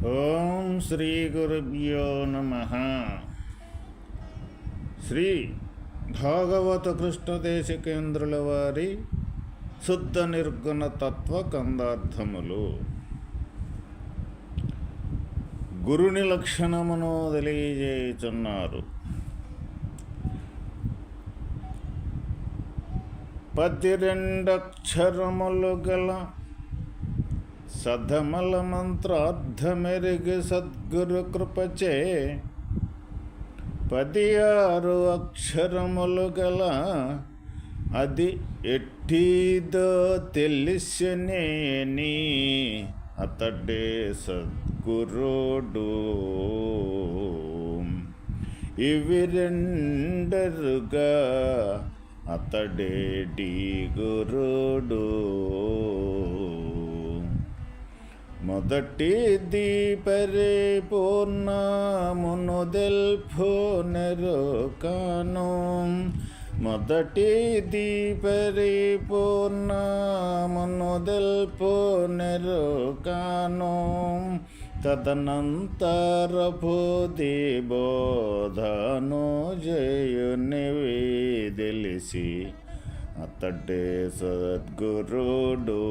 ఓం శ్రీ గురుభ్యో నమః. శ్రీ భాగవత కృష్ణదేశికేంద్రుల వారి శుద్ధ నిర్గుణ తత్వ కందార్థములు. గురుని లక్షణమును తెలియజేయుచున్నారు. 12 అక్షరములు గల సధమల మంత్రార్థమెరిగి సద్గురు కృపచే 16 అక్షరములు గల అది ఎట్టిదో తెలిసినేని అతడే సద్గురుడు. ఇవి రెండరుగా అతడేటి గురుడు. మొదటిది పరిపూర్ణమును దెల్పు నెరుకను. మొదటిది పరిపూర్ణమును దెల్పు నెరుకను. తదనంతర బుద్ధి బోధను జయునివి తెలిసి అతడే సద్గురుడు.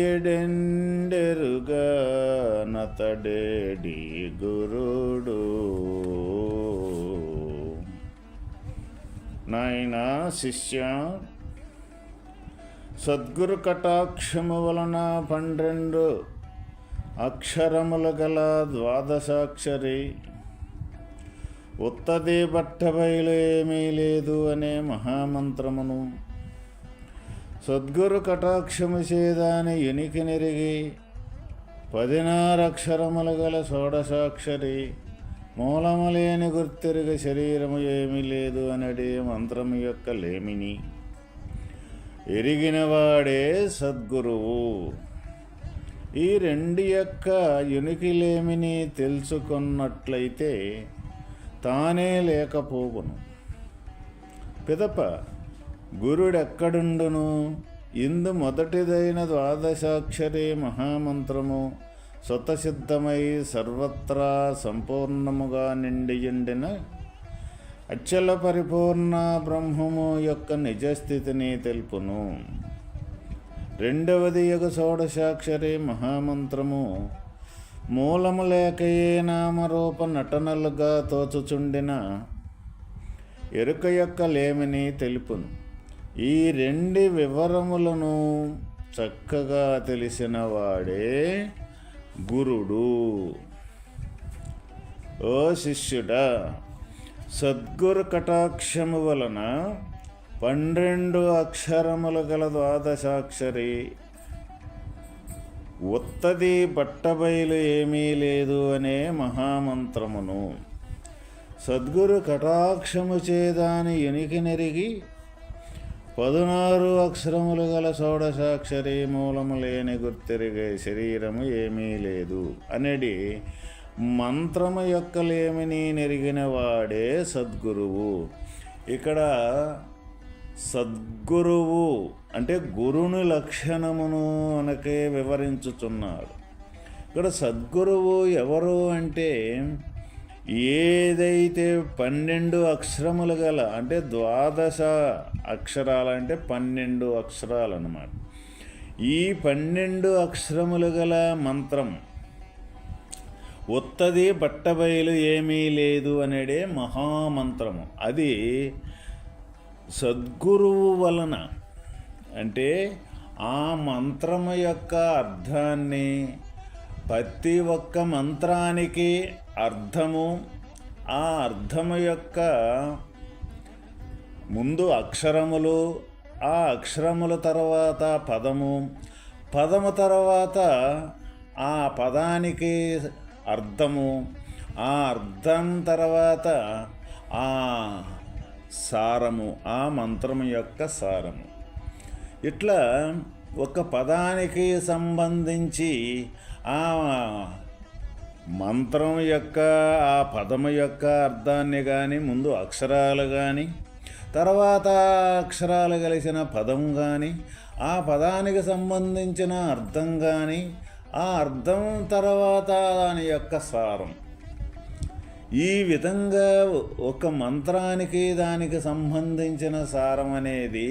ఈడెండెరుగా నతడేడి గురుడు. నాయనా శిష్య, సద్గురు కటాక్షము వలన 12 అక్షరములు గల ద్వాదశాక్షరి ఉత్తది బట్టబయలు ఏమీ లేదు అనే మహామంత్రమును, సద్గురు కటాక్షము చేదాని ఎనికి నెరిగి 16 అక్షరములు గల షోడశాక్షరి మూలము లేని గుర్తెరుగ శరీరము ఏమీ లేదు అనడే మంత్రము యొక్క లేమిని ఎరిగినవాడే సద్గురువు. ఈ 2 యొక్క యునికిలేమిని తెలుసుకున్నట్లయితే తానే లేకపోవును. పిదప గురుడెక్కడుండును? ఇందు మొదటిదైన ద్వాదశాక్షరి మహామంత్రము స్వతసిద్ధమై సర్వత్రా సంపూర్ణముగా నిండియుండిన అచల పరిపూర్ణ బ్రహ్మము యొక్క నిజస్థితిని తెలుపును. రెండవది యొక్క షోడశాక్షరి మహామంత్రము మూలము లేకయే నామరూప నటనలుగా తోచుచుండిన ఎరుక యొక్క లేమిని తెలుపును. ఈ 2 వివరములను చక్కగా తెలిసిన వాడే గురుడు. ఓ శిష్యుడా, సద్గురు కటాక్షము వలన 12 అక్షరములు గల ద్వాదశాక్షరి ఉత్తది బట్టబయలు ఏమీ లేదు అనే మహామంత్రమును, సద్గురు కటాక్షము చేదాని ఎనికి నెరిగి 16 అక్షరములు గల షోడశాక్షరి మూలము లేని గుర్తెరిగే శరీరము ఏమీ లేదు అనేది మంత్రము యొక్క లేమిని నెరిగిన వాడే సద్గురువు. ఇక్కడ సద్గురువు అంటే గురుని లక్షణమును అనకే వివరించుచున్నాడు. ఇక్కడ సద్గురువు ఎవరు అంటే ఏదైతే 12 అక్షరములు గల అంటే 12 అక్షరాలు అంటే 12 అక్షరాలు అన్నమాట. ఈ 12 అక్షరములు గల మంత్రం ఉత్తది బట్టబయలు ఏమీ లేదు అనేదే మహామంత్రము. అది సద్గురువు వలన అంటే ఆ మంత్రము యొక్క అర్థాన్ని ప్రతి ఒక్క మంత్రానికి అర్థము, ఆ అర్థము యొక్క ముందు అక్షరములు, ఆ అక్షరముల తర్వాత పదము, పదము తర్వాత ఆ పదానికి అర్థము, ఆ అర్థం తర్వాత ఆ సారము, ఆ మంత్రము యొక్క సారము. ఇట్లా ఒక పదానికి సంబంధించి ఆ మంత్రం యొక్క ఆ పదము యొక్క అర్థాన్ని కానీ, ముందు అక్షరాలు కానీ, తర్వాత అక్షరాలు కలిసిన పదం కానీ, ఆ పదానికి సంబంధించిన అర్థం కానీ, ఆ అర్థం తర్వాత దాని యొక్క సారం, ఈ విధంగా ఒక మంత్రానికి దానికి సంబంధించిన సారం అనేది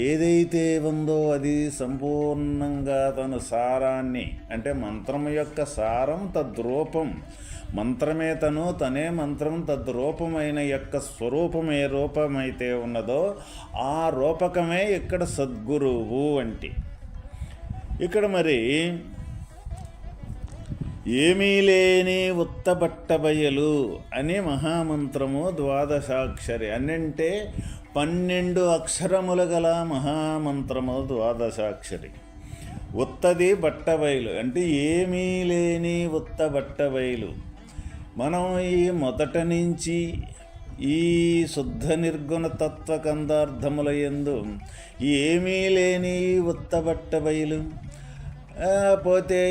ఏదైతే ఉందో అది సంపూర్ణంగా తన సారాన్ని, అంటే మంత్రం యొక్క సారం తద్రూపం, మంత్రమే తను, తనే మంత్రం, తద్రూపమైన యొక్క స్వరూపమే రూపమైతే ఉన్నదో ఆ రూపకమే ఇక్కడ సద్గురువు అంటే. ఇక్కడ మరి ఏమీ లేని ఉత్తబట్టబయలు అనే మహామంత్రము ద్వాదశాక్షరి అంటే 12 అక్షరములు గల మహామంత్రము ద్వాదశాక్షరి. ఉత్తది బట్టబయలు అంటే ఏమీ లేని ఉత్తబట్టబయలు. మనం ఈ మొదట నుంచి ఈ శుద్ధ నిర్గుణ తత్వకందార్థముల యందు ఏమీ లేని ఉత్తబట్టబయలు పోతే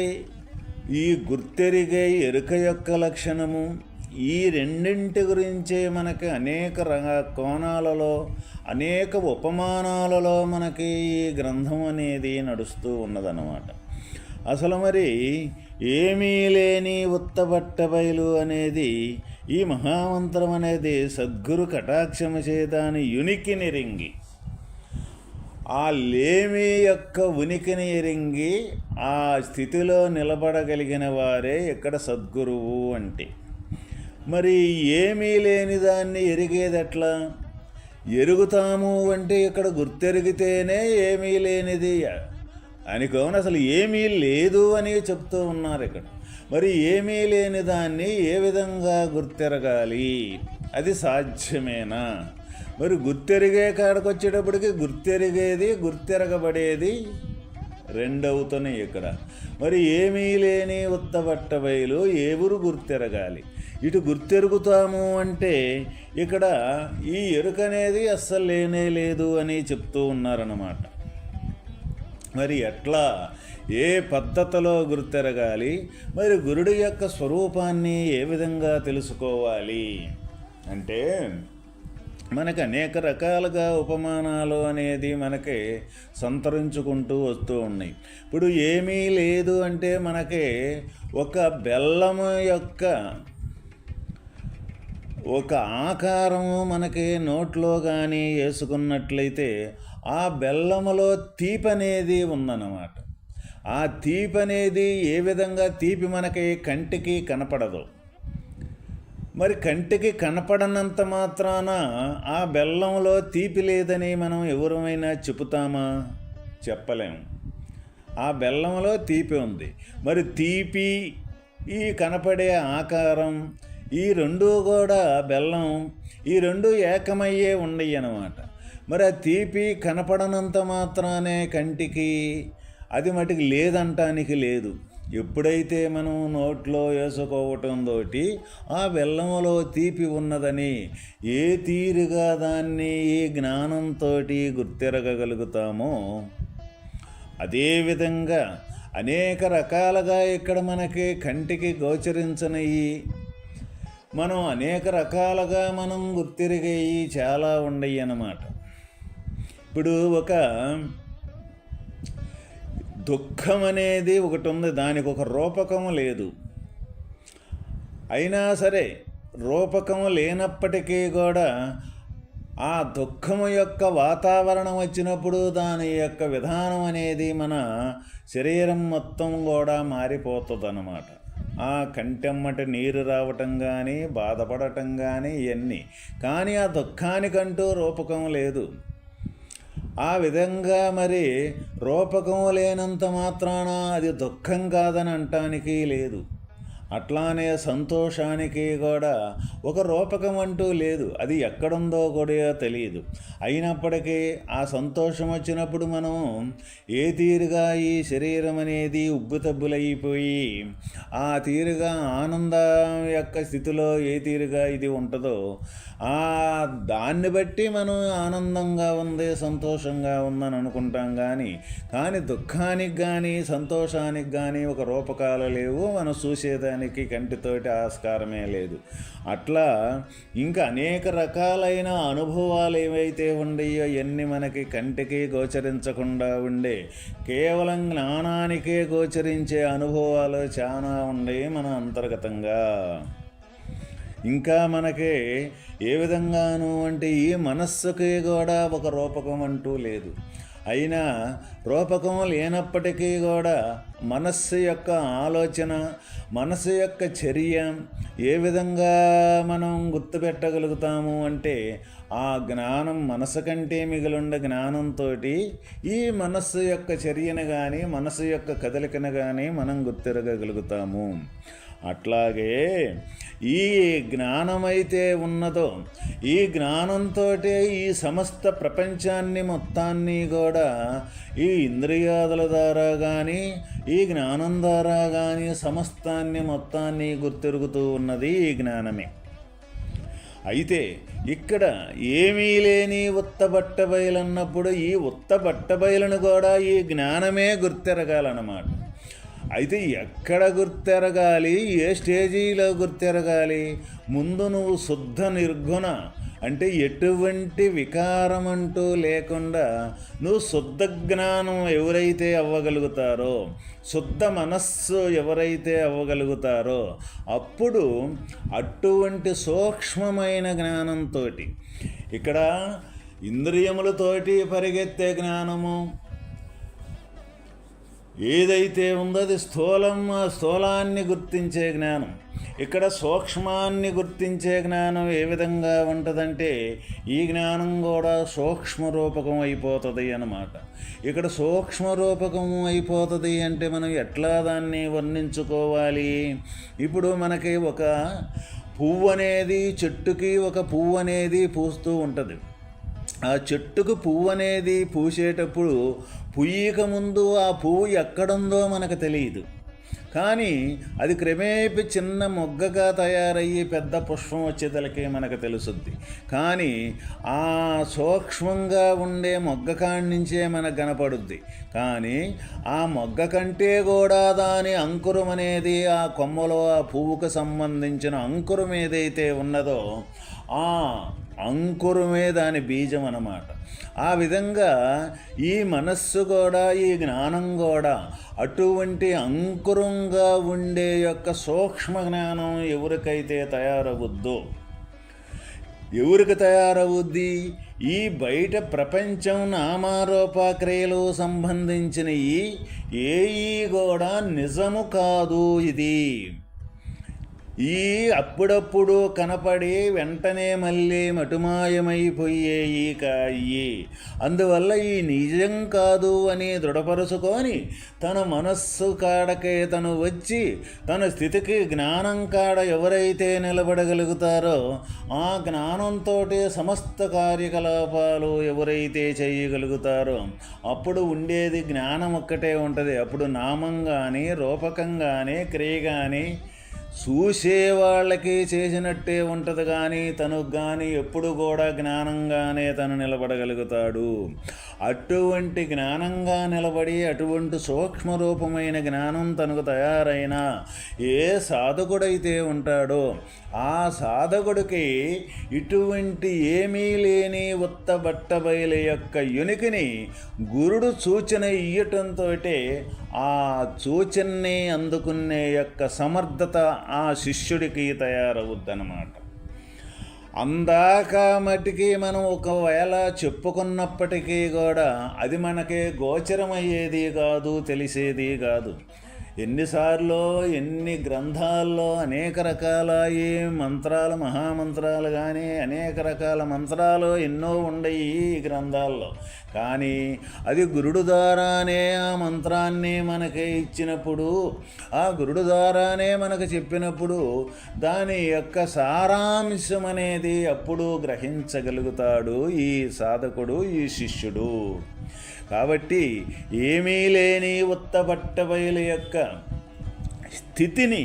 ఈ గుర్తెరిగే ఎరుక యొక్క లక్షణము, ఈ రెండింటి గురించే మనకి అనేక కోణాలలో, అనేక ఉపమానాలలో మనకి ఈ గ్రంథం అనేది నడుస్తూ ఉన్నదన్నమాట. అసలు మరి ఏమీ లేని ఉత్తబట్టబయలు అనేది, ఈ మహామంత్రం అనేది సద్గురు కటాక్షము చేదాని ఉనికిని ఎరింగి, ఆ లేమి యొక్క ఉనికిని ఎరింగి ఆ స్థితిలో నిలబడగలిగిన వారే ఇక్కడ సద్గురువు అంటే. మరి ఏమీ లేని దాన్ని ఎరిగేదట్లా? ఎరుగుతాము అంటే ఇక్కడ గుర్తెరిగితేనే ఏమీ లేనిది అనుకోని, అసలు ఏమీ లేదు అని చెప్తూ ఉన్నారు ఇక్కడ. మరి ఏమీ లేని దాన్ని ఏ విధంగా గుర్తెరగాలి? అది సాధ్యమేనా? మరి గుర్తెరిగే కాడకు వచ్చేటప్పటికి గుర్తెరిగేది గుర్తెరగబడేది రెండవుతున్నాయి ఇక్కడ. మరి ఏమీ లేని ఉత్తబట్టబయలు ఎవరు గుర్తెరగాలి? ఇటు గుర్తెరుగుతాము అంటే ఇక్కడ ఈ ఎరుక అనేది అస్సలు లేనే లేదు అని చెప్తూ ఉన్నారన్నమాట. మరి ఎట్లా, ఏ పద్ధతిలో గుర్తెరగాలి? మరి గురుడి యొక్క స్వరూపాన్ని ఏ విధంగా తెలుసుకోవాలి అంటే మనకు అనేక రకాలుగా ఉపమానాలు అనేది మనకి సంతరించుకుంటూ వస్తూ ఉన్నాయి. ఇప్పుడు ఏమీ లేదు అంటే మనకి ఒక బెల్లము యొక్క ఒక ఆకారము మనకి నోట్లో కానీ వేసుకున్నట్లయితే ఆ బెల్లములో తీపి అనేది ఉందన్నమాట. ఆ తీపి అనేది ఏ విధంగా, తీపి మనకి కంటికి కనపడదు. మరి కంటికి కనపడనంత మాత్రాన ఆ బెల్లంలో తీపి లేదని మనం ఎవరమైనా చెబుతామా? చెప్పలేము. ఆ బెల్లంలో తీపి ఉంది. మరి తీపి, ఈ కనపడే ఆకారం, ఈ రెండు కూడా బెల్లం, ఈ రెండు ఏకమయ్యే ఉండయి అన్నమాట. మరి ఆ తీపి కనపడనంత మాత్రానే కంటికి అది మటుకు లేదంటానికి లేదు. ఎప్పుడైతే మనం నోట్లో వేసుకోవటంతో ఆ బెల్లములో తీపి ఉన్నదని ఏ తీరుగా దాన్ని ఈ జ్ఞానంతో గుర్తెరగగలుగుతామో అదేవిధంగా అనేక రకాలుగా ఇక్కడ మనకి కంటికి గోచరించనయి, మనం అనేక రకాలుగా మనం గుర్తెరిగేవి చాలా ఉండయి అన్నమాట. ఇప్పుడు ఒక దుఃఖం అనేది ఒకటి ఉంది, దానికి ఒక రూపకము లేదు. అయినా సరే రూపకము లేనప్పటికీ కూడా ఆ దుఃఖము యొక్క వాతావరణం వచ్చినప్పుడు దాని యొక్క విధానం అనేది మన శరీరం మొత్తం కూడా మారిపోతుంది అన్నమాట. ఆ కంటెమ్మటి నీరు రావటం కానీ, బాధపడటం కానీ ఇవన్నీ. కానీ ఆ దుఃఖానికంటూ రూపకం లేదు. ఆ విధంగా మరి రూపకం లేనంత మాత్రాన అది దుఃఖం కాదని అంటానికి లేదు. అట్లానే సంతోషానికి కూడా ఒక రూపకం అంటూ లేదు, అది ఎక్కడుందో కూడా తెలియదు. అయినప్పటికీ ఆ సంతోషం వచ్చినప్పుడు మనం ఏ తీరుగా ఈ శరీరం అనేది ఉబ్బుతబ్బులైపోయి ఆ తీరుగా ఆనందం యొక్క స్థితిలో ఏ తీరుగా ఇది ఉంటుందో దాన్ని బట్టి మనం ఆనందంగా ఉంది, సంతోషంగా ఉందని అనుకుంటాం. కానీ దుఃఖానికి కానీ సంతోషానికి కానీ ఒక రూపకాలు లేవు, మనం చూసేదానికి చూడటానికి కంటితోటి ఆస్కారమే లేదు. అట్లా ఇంకా అనేక రకాలైన అనుభవాలు ఏవైతే ఉండయో ఎన్ని మనకి కంటికి గోచరించకుండా ఉండే కేవలం జ్ఞానానికే గోచరించే అనుభవాలు చాలా ఉండేవి మన అంతర్గతంగా. ఇంకా మనకి ఏ విధంగాను అంటే ఈ మనస్సుకి కూడా ఒక రూపకం అంటూ లేదు. అయినా రూపకం లేనప్పటికీ కూడా మనస్సు యొక్క ఆలోచన, మనస్సు యొక్క చర్య ఏ విధంగా మనం గుర్తుపెట్టగలుగుతాము అంటే ఆ జ్ఞానం మనసు కంటే మిగిలిండ జ్ఞానంతో ఈ మనస్సు యొక్క చర్యను కానీ మనస్సు యొక్క కదలికను కానీ మనం గుర్తిరగలుగుతాము. అట్లాగే ఈ జ్ఞానమైతే ఉన్నదో ఈ జ్ఞానంతో ఈ సమస్త ప్రపంచాన్ని మొత్తాన్ని కూడా ఈ ఇంద్రియాదుల ద్వారా కానీ ఈ జ్ఞానం ద్వారా కానీ సమస్తాన్ని మొత్తాన్ని గుర్తిరుగుతూ ఉన్నది ఈ జ్ఞానమే. అయితే ఇక్కడ ఏమీ లేని ఉత్తబట్టబయలన్నప్పుడు ఈ ఉత్తబట్టబయలను కూడా ఈ జ్ఞానమే గుర్తెరగాలన్నమాట. అయితే ఎక్కడ గుర్తెరగాలి, ఏ స్టేజీలో గుర్తెరగాలి? ముందు నువ్వు శుద్ధ నిర్గుణ అంటే ఎటువంటి వికారం అంటూ లేకుండా నువ్వు శుద్ధ జ్ఞానం ఎవరైతే అవ్వగలుగుతారో, శుద్ధ మనస్సు ఎవరైతే అవ్వగలుగుతారో అప్పుడు అటువంటి సూక్ష్మమైన జ్ఞానంతో ఇక్కడ ఇంద్రియములతోటి పరిగెత్తే జ్ఞానము ఏదైతే ఉందో అది స్థూలాన్ని గుర్తించే జ్ఞానం. ఇక్కడ సూక్ష్మాన్ని గుర్తించే జ్ఞానం ఏ విధంగా ఉంటుందంటే ఈ జ్ఞానం కూడా సూక్ష్మ రూపకం అయిపోతుంది అన్నమాట. ఇక్కడ సూక్ష్మ రూపకం అయిపోతుంది అంటే మనం ఎట్లా దాన్ని వర్ణించుకోవాలి? ఇప్పుడు మనకి ఒక పువ్వు అనేది, చెట్టుకి ఒక పువ్వు అనేది పూస్తూ ఉంటుంది. ఆ చెట్టుకు పువ్వు అనేది పూసేటప్పుడు పుయ్యక ముందు ఆ పువ్వు ఎక్కడుందో మనకు తెలియదు. కానీ అది క్రమేపీ చిన్న మొగ్గగా తయారయ్యి పెద్ద పుష్పం వచ్చేదలకే మనకు తెలుసుద్ది. కానీ ఆ సూక్ష్మంగా ఉండే మొగ్గ కాడి నుంచే మనకు కనపడుద్ది. కానీ ఆ మొగ్గ కంటే కూడా దాని అంకురం అనేది ఆ కొమ్మలో ఆ పువ్వుకు సంబంధించిన అంకురం ఏదైతే ఉన్నదో ఆ అంకురమే దాని బీజం అన్నమాట. ఆ విధంగా ఈ మనస్సు కూడా ఈ జ్ఞానం కూడా అటువంటి అంకురంగా ఉండే యొక్క సూక్ష్మ జ్ఞానం ఎవరికైతే తయారవుద్దో, ఎవరికి తయారవుద్ది? ఈ బయట ప్రపంచం నామారూపక్రియలు సంబంధించినవి ఏవి కూడా నిజము కాదు. ఇది ఈ అప్పుడప్పుడు కనపడి వెంటనే మళ్ళీ మటుమాయమైపోయేయి కాయి. అందువల్ల ఈ నిజం కాదు అని దృఢపరుచుకొని తన మనస్సు కాడకే తను వచ్చి తన స్థితికి జ్ఞానం కాడ ఎవరైతే నిలబడగలుగుతారో ఆ జ్ఞానంతో సమస్త కార్యకలాపాలు ఎవరైతే చేయగలుగుతారో అప్పుడు ఉండేది జ్ఞానం ఒక్కటే ఉంటుంది. అప్పుడు నామం కానీ రూపకం కానీ క్రియ కానీ చూసే వాళ్ళకి చేసినట్టే ఉంటుంది. కానీ తనకు కానీ ఎప్పుడు కూడా జ్ఞానంగానే తను నిలబడగలుగుతాడు. అటువంటి జ్ఞానంగా నిలబడి అటువంటి సూక్ష్మరూపమైన జ్ఞానం తనకు తయారైన ఏ సాధకుడైతే ఉంటాడో ఆ సాధకుడికి ఇటువంటి ఏమీ లేని ఉత్తబట్టబయలు యొక్క యునికిని గురుడు సూచన ఇయ్యటంతో ఆ సూచనని అందుకునే యొక్క సమర్థత ఆ శిష్యుడికి తయారవుద్దన్నమాట. అందాక మట్టికి మనం ఒకవేళ చెప్పుకున్నప్పటికీ కూడా అది మనకి గోచరమయ్యేది కాదు, తెలిసేది కాదు. ఎన్నిసార్లు ఎన్ని గ్రంథాల్లో అనేక రకాల ఈ మంత్రాలు మహామంత్రాలు కానీ అనేక రకాల మంత్రాలు ఎన్నో ఉండయి ఈ గ్రంథాల్లో. కానీ అది గురుడు ద్వారానే ఆ మంత్రాన్ని మనకి ఇచ్చినప్పుడు ఆ గురుడు ద్వారానే మనకు చెప్పినప్పుడు దాని యొక్క సారాంశం అనేది అప్పుడు గ్రహించగలుగుతాడు ఈ సాధకుడు, ఈ శిష్యుడు. కాబట్టి ఏమీ లేని ఉత్తబట్టబయలు యొక్క స్థితిని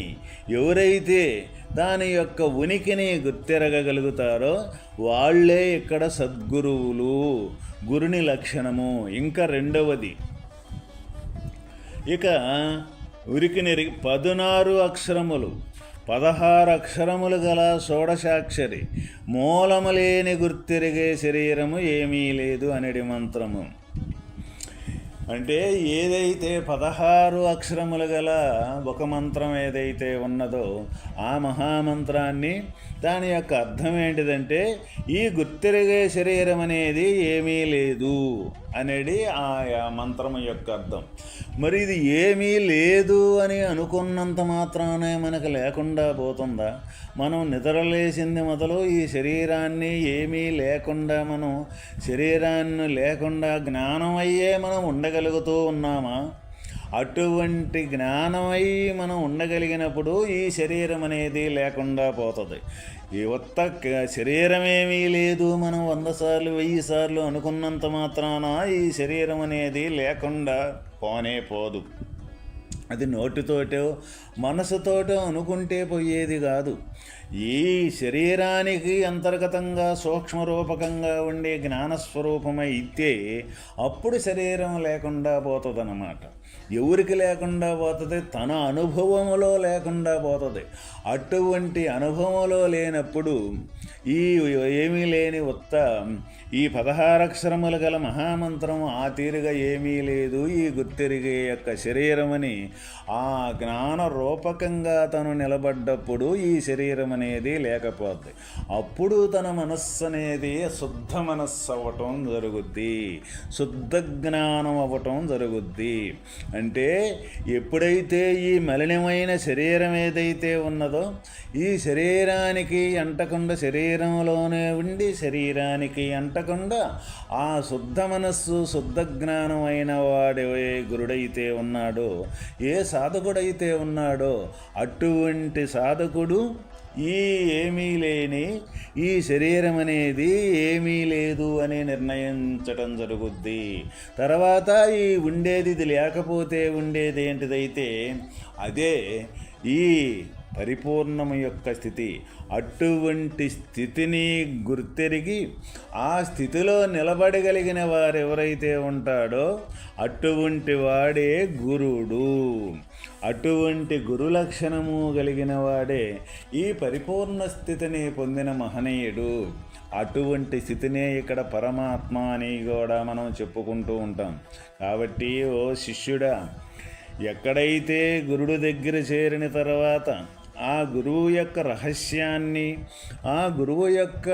ఎవరైతే దాని యొక్క ఉనికిని గుర్తెరగగలుగుతారో వాళ్ళే ఇక్కడ సద్గురువులు. గురుని లక్షణము. ఇంకా రెండవది, ఇక ఉరికినెరిగి 16 అక్షరములు 16 అక్షరములు గల షోడశాక్షరి మూలము లేని గుర్తిరిగే శరీరము ఏమీ లేదు అనేది మంత్రము. అంటే ఏదైతే 16 అక్షరములు గల ఒక మంత్రం ఏదైతే ఉన్నదో ఆ మహామంత్రాన్ని, దాని యొక్క అర్థం ఏంటిదంటే ఈ గుర్తిరిగే శరీరం అనేది ఏమీ లేదు అనేది ఆ మంత్రం యొక్క అర్థం. మరి ఇది ఏమీ లేదు అని అనుకున్నంత మాత్రానే మనకు లేకుండా పోతుందా? మనం నిద్రలేసింది మొదలు ఈ శరీరాన్ని ఏమీ లేకుండా, మనం శరీరాన్ని లేకుండా జ్ఞానం అయ్యే మనం ఉండగలుగుతూ ఉన్నామా? అటువంటి జ్ఞానమై మనం ఉండగలిగినప్పుడు ఈ శరీరం అనేది లేకుండా పోతుంది. ఈ కొత్త శరీరమేమీ లేదు మనం 100 సార్లు 1000 సార్లు అనుకున్నంత మాత్రాన ఈ శరీరం అనేది లేకుండా పోనే పోదు. అది నోటితోటో మనసుతోటో అనుకుంటే పోయేది కాదు. ఈ శరీరానికి అంతర్గతంగా సూక్ష్మరూపకంగా ఉండే జ్ఞానస్వరూపమైతే అప్పుడు శరీరం లేకుండా పోతుందన్నమాట. ఎవరికి లేకుండా పోతుంది? తన అనుభవములో లేకుండా పోతుంది. అటువంటి అనుభవంలో లేనప్పుడు ఈ ఏమీ లేని ఈ 16 అక్షరములు గల మహామంత్రం ఆ తీరుగా ఏమీ లేదు ఈ గుర్తెరిగే యొక్క శరీరమని ఆ జ్ఞాన రూపకంగా తను నిలబడ్డప్పుడు ఈ శరీరం అనేది లేకపోద్ది. అప్పుడు తన మనస్సు అనేది శుద్ధ మనస్సు అవ్వటం జరుగుద్ది, శుద్ధ జ్ఞానం అవ్వటం జరుగుద్ది. అంటే ఎప్పుడైతే ఈ మలినమైన శరీరం ఏదైతే ఉన్నదో ఈ శరీరానికి అంటకుండా, శరీరంలోనే ఉండి శరీరానికి అంటకుండా ఆ శుద్ధ మనస్సు శుద్ధ జ్ఞానం అయిన వాడే గురుడైతే ఉన్నాడో, ఏ సాధకుడైతే ఉన్నాడో అటువంటి సాధకుడు ఈ ఏమీ లేని ఈ శరీరం అనేది ఏమీ లేదు అని నిర్ణయించటం జరుగుద్ది. తర్వాత ఈ ఉండేది ఇది లేకపోతే ఉండేది ఏంటిదైతే అదే ఈ పరిపూర్ణము యొక్క స్థితి. అటువంటి స్థితిని గుర్తెరిగి ఆ స్థితిలో నిలబడగలిగిన వారు ఎవరైతే ఉంటాడో అటువంటి వాడే గురుడు. అటువంటి గురు లక్షణము కలిగిన వాడే ఈ పరిపూర్ణ స్థితిని పొందిన మహనీయుడు. అటువంటి స్థితినే ఇక్కడ పరమాత్మ అని కూడా మనం చెప్పుకుంటూ ఉంటాం. కాబట్టి ఓ శిష్యుడా, ఎక్కడైతే గురుడు దగ్గర చేరిన తర్వాత ఆ గురువు యొక్క రహస్యాన్ని, ఆ గురువు యొక్క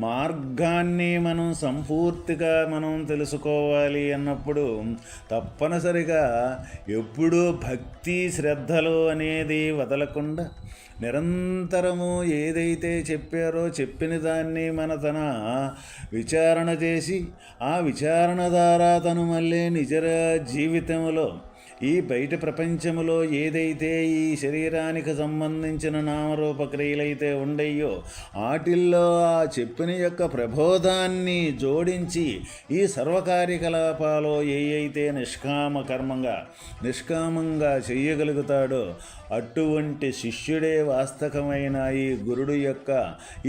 మార్గాన్ని మనం సంపూర్తిగా మనం తెలుసుకోవాలి అన్నప్పుడు తప్పనిసరిగా ఎప్పుడూ భక్తి శ్రద్ధలు అనేది వదలకుండా నిరంతరము ఏదైతే చెప్పారో చెప్పిన దాన్ని తన విచారణ చేసి ఆ విచారణ ద్వారా తను మళ్ళీ నిజ జీవితంలో ఈ బయట ప్రపంచంలో ఏదైతే ఈ శరీరానికి సంబంధించిన నామరూపక్రియలైతే ఉండయో వాటిల్లో ఆ చెప్పిన యొక్క ప్రబోధాన్ని జోడించి ఈ సర్వకార్యకలాపాలు అయితే నిష్కామంగా చెయ్యగలుగుతాడో అటువంటి శిష్యుడే వాస్తవమైన ఈ గురుడు యొక్క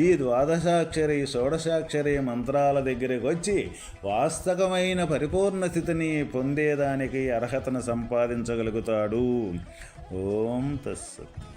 ఈ ద్వాదశాక్షరి షోడశాక్షరి మంత్రాల దగ్గరికి వచ్చి వాస్తవమైన పరిపూర్ణ స్థితిని పొందేదానికి అర్హతను సంపాదించగలుగుతాడు. ఓం తస్సత్.